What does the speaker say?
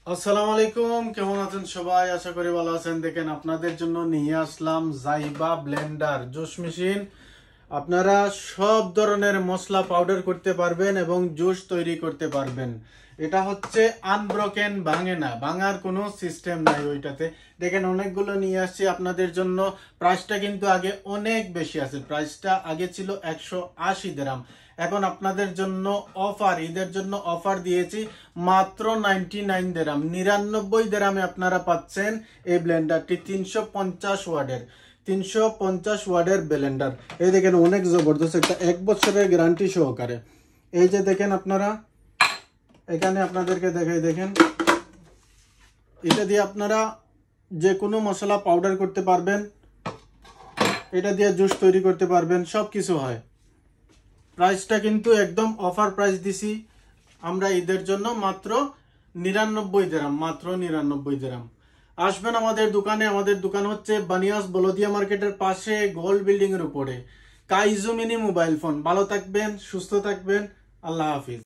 আসসালামু আলাইকুম, কেমন আছেন সবাই? আশা করি ভালো আছেন। দেখেন আপনাদের জন্য নিয়ে আসলাম জাইবা ব্লেন্ডার জুস মেশিন। আপনারা সব ধরনের মশলা পাউডার করতে পারবেন এবং জুস তৈরি করতে পারবেন। এটা হচ্ছে আনব্রোকেন, ভাঙে না, ভাঙার কোনো সিস্টেম নাই ওইটাতে। দেখেন অনেকগুলো নিয়ে আসছি আপনাদের জন্য। প্রাইসটা কিন্তু আগে অনেক বেশি আছে, প্রাইসটা আগে ছিল 180 দিরহাম। এখন আপনাদের জন্য অফার, ঈদের জন্য অফার দিয়েছি মাত্র 99 দিরহাম, 99 দিরহামে আপনারা পাচ্ছেন এই ব্লেন্ডারটি। 350 ওয়ার্ডের ব্লেন্ডার। এই দেখেন অনেক জবরদস্ত, একটা 1 বছরের গ্যারান্টি সহকারে। এই যে দেখেন আপনারা, এখানে আপনাদেরকে দেখাই, দেখেন এটা দিয়ে আপনারা যে কোনো মশলা পাউডার করতে পারবেন, এটা দিয়ে জুস তৈরি করতে পারবেন, সব কিছু হয়। প্রাইসটা কিন্তু একদম অফার প্রাইস দিছি আমরা ঈদের জন্য, মাত্র 99 দিরহাম, মাত্র 99 দিরহাম। আসবেন আমাদের দোকানে। আমাদের দোকান হচ্ছে বানিয়াস বলদিয়া মার্কেটের পাশে, গোল্ড বিল্ডিং এর উপরে, কাইজু মিনি মোবাইল ফোন। ভালো থাকবেন, সুস্থ থাকবেন, আল্লাহ হাফিজ।